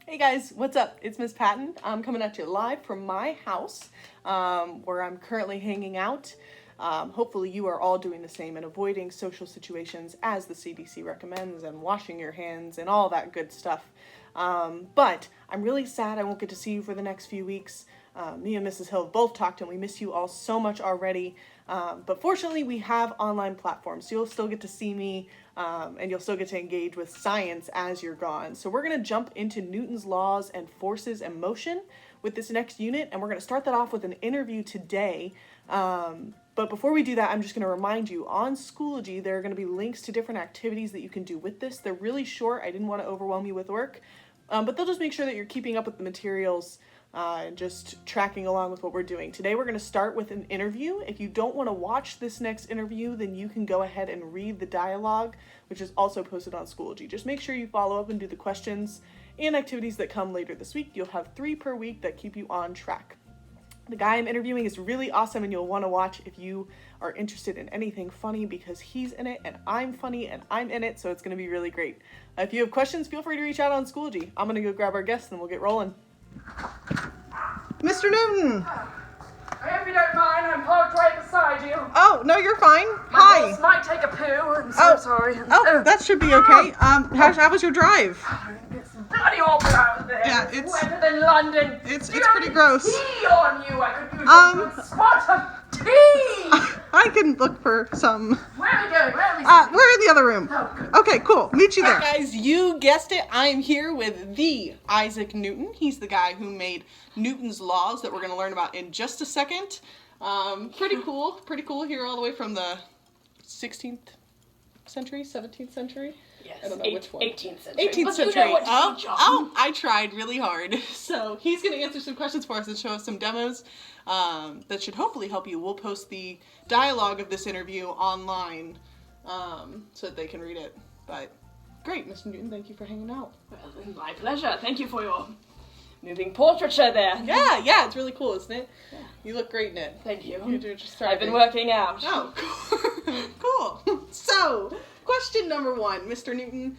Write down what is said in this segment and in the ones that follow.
Hey guys, what's up? It's Miss Patton. I'm coming at you live from my house, where I'm currently hanging out. Hopefully you are all doing the same and avoiding social situations as the CDC recommends and washing your hands and all that good stuff. But I'm really sad I won't get to see you for the next few weeks. Me and Mrs. Hill both talked and we miss you all so much already. But fortunately we have online platforms, so you'll still get to see me and you'll still get to engage with science as you're gone. So we're going to jump into Newton's laws and forces and motion with this next unit, and we're going to start that off with an interview today. But before we do that, I'm just going to remind you, on Schoology, there are going to be links to different activities that you can do with this. They're really short. I didn't want to overwhelm you with work, but they'll just make sure that you're keeping up with the materials and just tracking along with what we're doing. Today we're going to start with an interview. If you don't want to watch this next interview, then you can go ahead and read the dialogue, which is also posted on Schoology. Just make sure you follow up and do the questions and activities that come later this week. You'll have 3 per week that keep you on track. The guy I'm interviewing is really awesome and you'll want to watch if you are interested in anything funny, because he's in it and I'm funny and I'm in it, so it's going to be really great. If you have questions, feel free to reach out on Schoology. I'm going to go grab our guests and we'll get rolling. Mr. Newton! I hope you don't mind, I'm parked right beside you. Oh, no, you're fine. My Hi. horse might take a poo, I'm so sorry. Oh, that should be okay. How was your drive? It's bloody awful out there. Yeah, it's wetter than London. It's pretty gross. Tea on you, I could use a good spot of tea. I can look for some. Where are we going? Where are we We're in the other room. Oh, good. Okay, cool. Meet you there. Hi guys, you guessed it. I am here with the Isaac Newton. He's the guy who made Newton's laws that we're going to learn about in just a second. Pretty cool here all the way from the 16th century, 17th century. Yes, I don't know which one. 18th century. 18th But century. you know what to teach on. I tried really hard. So he's going to answer some questions for us and show us some demos that should hopefully help you. We'll post the dialogue of this interview online so that they can read it. But great, Mr. Newton, thank you for hanging out. Well, my pleasure. Thank you for your moving portraiture there. Yeah, it's really cool, isn't it? Yeah. You look great in it. Thank you. You do just I've been working out. Oh, cool. So, question number 1, Mr. Newton.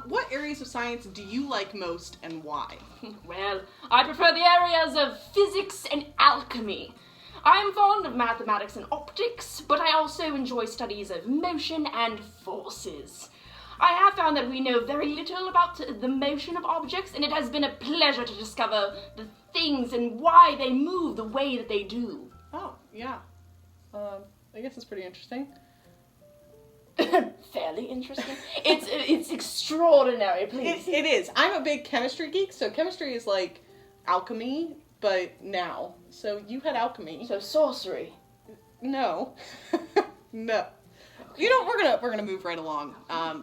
What areas of science do you like most and why? Well, I prefer the areas of physics and alchemy. I am fond of mathematics and optics, but I also enjoy studies of motion and forces. I have found that we know very little about the motion of objects, and it has been a pleasure to discover the things and why they move the way that they do. Oh, yeah. I guess it's pretty interesting. Fairly interesting. It's extraordinary, please. It is. I'm a big chemistry geek, so chemistry is like alchemy, but now. So you had alchemy. So sorcery. No. No. You know, we're gonna move right along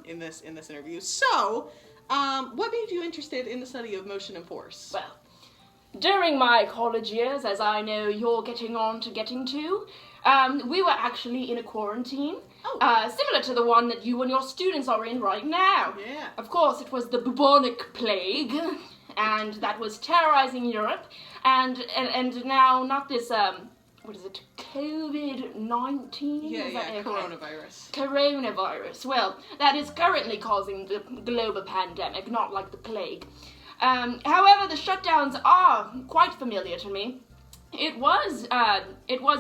in this interview. So, what made you interested in the study of motion and force? Well, during my college years, as I know you're getting to, we were actually in a quarantine, similar to the one that you and your students are in right now. Yeah. Of course, it was the bubonic plague, and that was terrorizing Europe, and now not this, what is it, COVID-19? Yeah, coronavirus. Coronavirus. Well, that is currently causing the global pandemic, not like the plague. However, the shutdowns are quite familiar to me. It was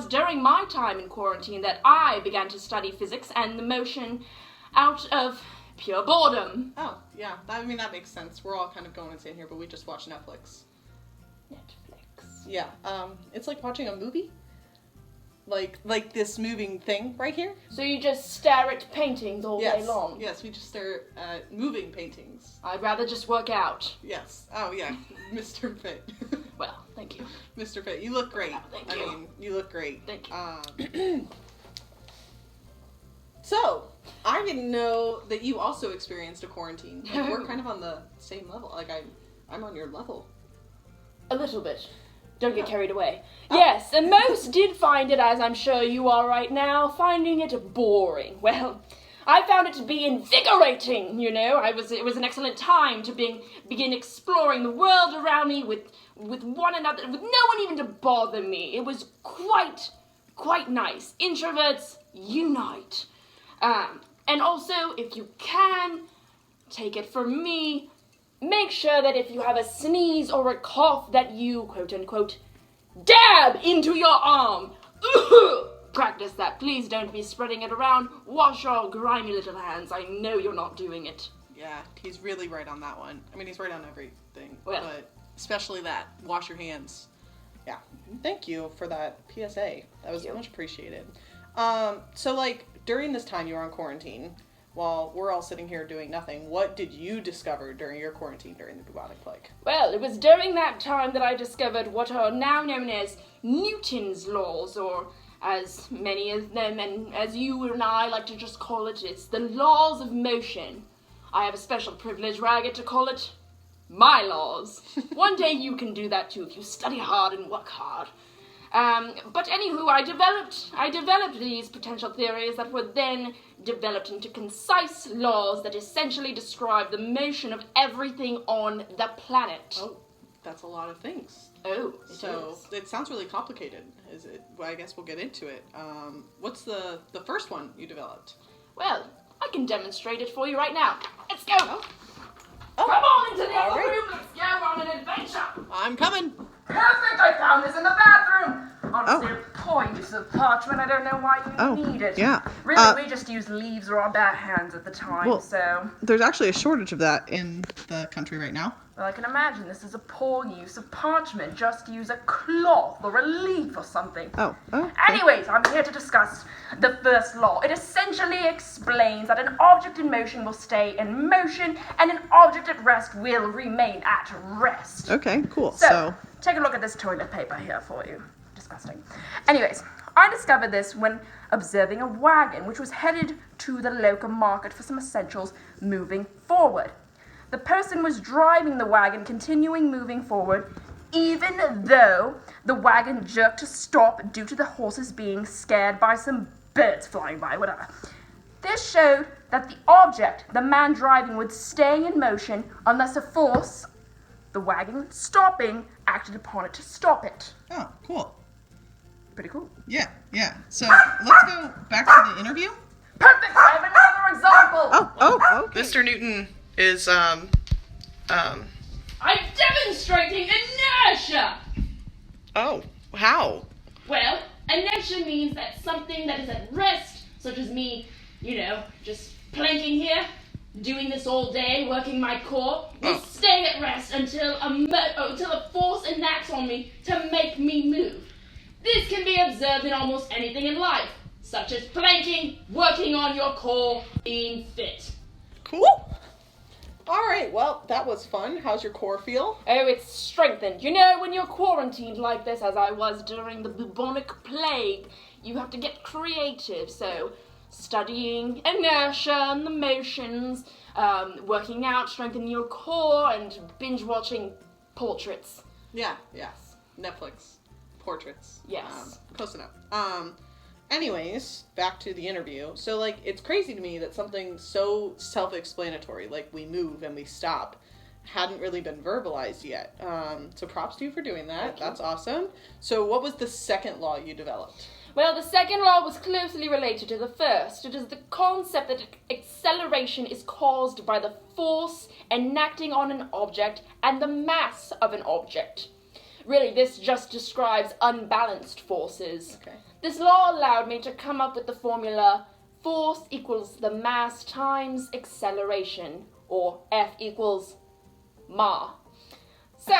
during my time in quarantine that I began to study physics and the motion out of pure boredom. Oh, yeah. I mean, that makes sense. We're all kind of going insane here, but we just watch Netflix. Yeah. It's like watching a movie. Like this moving thing right here. So you just stare at paintings all day long? Yes, we just stare at moving paintings. I'd rather just work out. Yes. Oh, yeah. Mr. Fit. Well, thank you. Mr. Fit, you look great. Thank you. I mean, you look great. Thank you. So, I didn't know that you also experienced a quarantine. Like, we're kind of on the same level. Like, I'm on your level. A little bit. Don't get carried away. Yes, and most did find it, as I'm sure you are right now, finding it boring. Well, I found it to be invigorating, you know. It was an excellent time to begin exploring the world around me with one another, with no one even to bother me. It was quite nice. Introverts, unite. And also, if you can, take it from me, make sure that if you have a sneeze or a cough that you, quote-unquote, dab into your arm. Practice that. Please don't be spreading it around. Wash your grimy little hands. I know you're not doing it. Yeah, he's really right on that one. I mean, he's right on everything, Well. but especially that. Wash your hands. Yeah. Thank you for that PSA. That was Thank you. much appreciated. So like during this time you were on quarantine, while we're all sitting here doing nothing, what did you discover during your quarantine during the bubonic plague? Well, it was during that time that I discovered what are now known as Newton's laws, or as many of them, and as you and I like to just call it, it's the laws of motion. I have a special privilege where I get to call it my laws. One day you can do that too if you study hard and work hard. But anywho, I developed these potential theories that were then developed into concise laws that essentially describe the motion of everything on the planet. Oh, that's a lot of things. Oh, So it sounds really complicated. Is it? Well, I guess we'll get into it. What's the first one you developed? Well, I can demonstrate it for you right now. Let's go! Oh. Come on into the All other right. room, let's go on an adventure! I'm coming. Perfect, I found this in the bathroom! Honestly, Oh. a poor use of parchment, I don't know why you Oh, need it. yeah. Really, we just used leaves or our bare hands at the time, Well- so... There's actually a shortage of that in the country right now. Well, I can imagine this is a poor use of parchment. Just use a cloth or a leaf or something. Oh, okay. Anyways, I'm here to discuss the first law. It essentially explains that an object in motion will stay in motion, and an object at rest will remain at rest. Okay, cool. So, take a look at this toilet paper here for you. Disgusting. Anyways, I discovered this when observing a wagon which was headed to the local market for some essentials moving forward. The person was driving the wagon, continuing moving forward, even though the wagon jerked to stop due to the horses being scared by some birds flying by, whatever. This showed that the object, the man driving, would stay in motion unless a force, the wagon stopping, acted upon it to stop it. Oh, cool. Pretty cool. Yeah, yeah. So let's go back to the interview. Perfect! I have another example! Oh, okay. Mr. Newton is I'm demonstrating inertia! Oh, how? Well, inertia means that something that is at rest, such as me, just planking here, doing this all day, working my core, will stay at rest until a force enacts on me to make me move. This can be observed in almost anything in life, such as planking, working on your core, being fit. Cool. All right. Well, that was fun. How's your core feel? Oh, it's strengthened. When you're quarantined like this, as I was during the bubonic plague, you have to get creative. So, studying inertia and the motions, working out, strengthening your core, and binge watching portraits. Yeah, yes. Netflix. Portraits. Yes. Close enough. Anyways, back to the interview. So, like, it's crazy to me that something so self-explanatory, like we move and we stop, hadn't really been verbalized yet. So props to you for doing that. That's awesome. So what was the second law you developed? Well, the second law was closely related to the first. It is the concept that acceleration is caused by the force enacting on an object and the mass of an object. Really, this just describes unbalanced forces. Okay. This law allowed me to come up with the formula force equals the mass times acceleration, or F equals ma. So,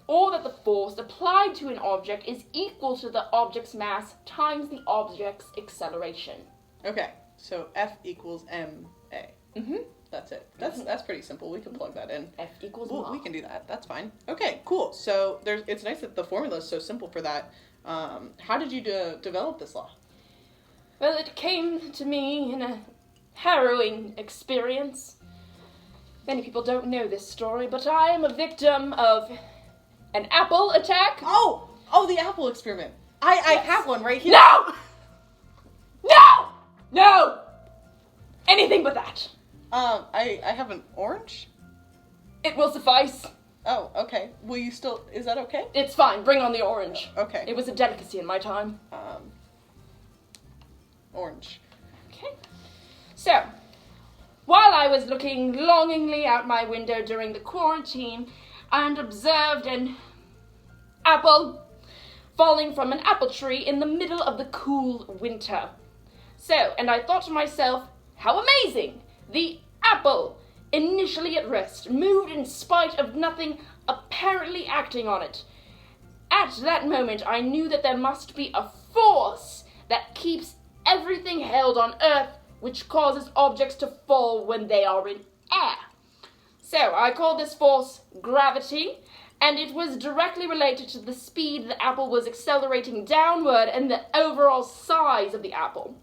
or that the force applied to an object is equal to the object's mass times the object's acceleration. Okay. So F equals MA. Mm-hmm. That's it. That's pretty simple. We can plug that in. F equals Well, ma. we can do that. That's fine. Okay, cool. So it's nice that the formula is so simple for that. How did you develop this law? Well, it came to me in a harrowing experience. Many people don't know this story, but I am a victim of an apple attack. Oh, the apple experiment. I have one right here. No! No! No! Anything but that. I have an orange. It will suffice. Oh, okay. Will you still? Is that okay? It's fine. Bring on the orange. Okay. It was a delicacy in my time. Orange. Okay. So, while I was looking longingly out my window during the quarantine and observed an apple falling from an apple tree in the middle of the cool winter. So, and I thought to myself, how amazing! The apple, initially at rest, moved in spite of nothing apparently acting on it. At that moment, I knew that there must be a force that keeps everything held on Earth, which causes objects to fall when they are in air. So, I called this force gravity, and it was directly related to the speed the apple was accelerating downward and the overall size of the apple.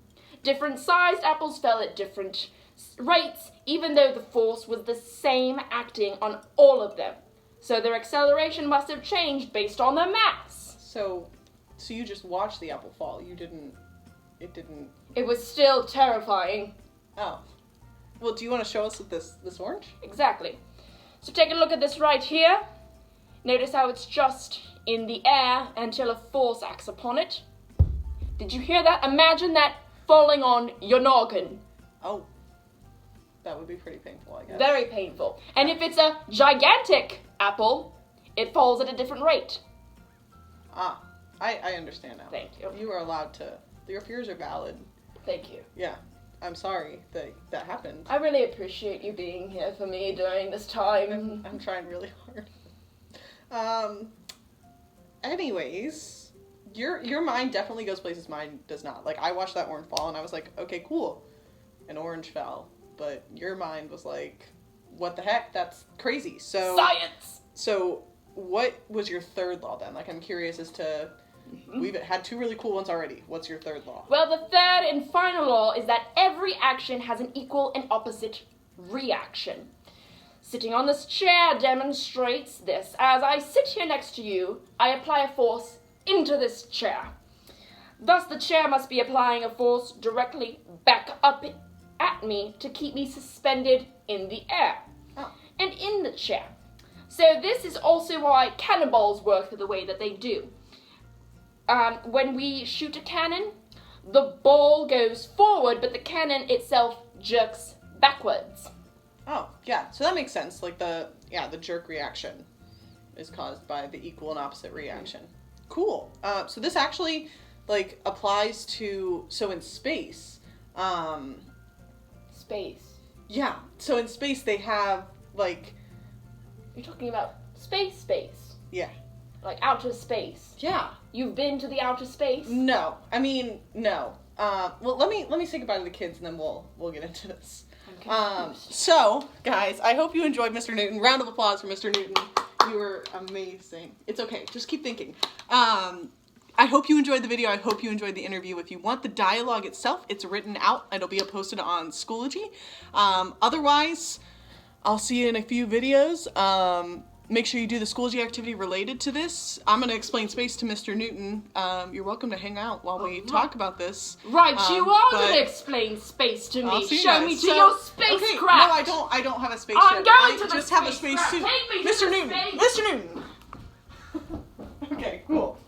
Different sized apples fell at different rates, even though the force was the same acting on all of them. So their acceleration must have changed based on their mass. So you just watched the apple fall. It didn't. It was still terrifying. Oh. Well, do you want to show us this orange? Exactly. So take a look at this right here. Notice how it's just in the air until a force acts upon it. Did you hear that? Imagine that falling on your noggin. Oh. That would be pretty painful, I guess. Very painful. And if it's a gigantic apple, it falls at a different rate. Ah, I understand now. Thank you. You are allowed to. Your fears are valid. Thank you. Yeah. I'm sorry that happened. I really appreciate you being here for me during this time. I'm trying really hard. Anyways, your mind definitely goes places mine does not. Like, I watched that orange fall and I was like, okay, cool. An orange fell. But your mind was like, what the heck? That's crazy. So Science! So what was your third law then? Like, I'm curious as to, we've had two really cool ones already. What's your third law? Well, the third and final law is that every action has an equal and opposite reaction. Sitting on this chair demonstrates this. As I sit here next to you, I apply a force into this chair. Thus, the chair must be applying a force directly back up at me to keep me suspended in the air and in the chair. So this is also why cannonballs work the way that they do. When we shoot a cannon, the ball goes forward, but the cannon itself jerks backwards. Oh, yeah. So that makes sense. Like the jerk reaction is caused by the equal and opposite reaction. Cool. So this actually like applies to, so in space, Space. yeah. So in space they have like, You're talking about space? yeah. Like outer space. Yeah. You've been to the outer space? No. I mean, no. Well, let me say goodbye to the kids and then we'll get into this. So, guys, I hope you enjoyed Mr. Newton. Round of applause for Mr. Newton. You were amazing. It's okay. Just keep thinking. I hope you enjoyed the video. I hope you enjoyed the interview. If you want the dialogue itself, it's written out. It'll be posted on Schoology. Otherwise, I'll see you in a few videos. Make sure you do the Schoology activity related to this. I'm going to explain space to Mr. Newton. You're welcome to hang out while we talk about this. Right, you are but going to explain space to I'll me. see you Show guys. me to So- your Okay, spacecraft. no, I don't have a spaceship. I'm going I to the just have a spacecraft. spacesuit. Take me to Mr. the Newton. space. Mr. Newton. Okay, cool.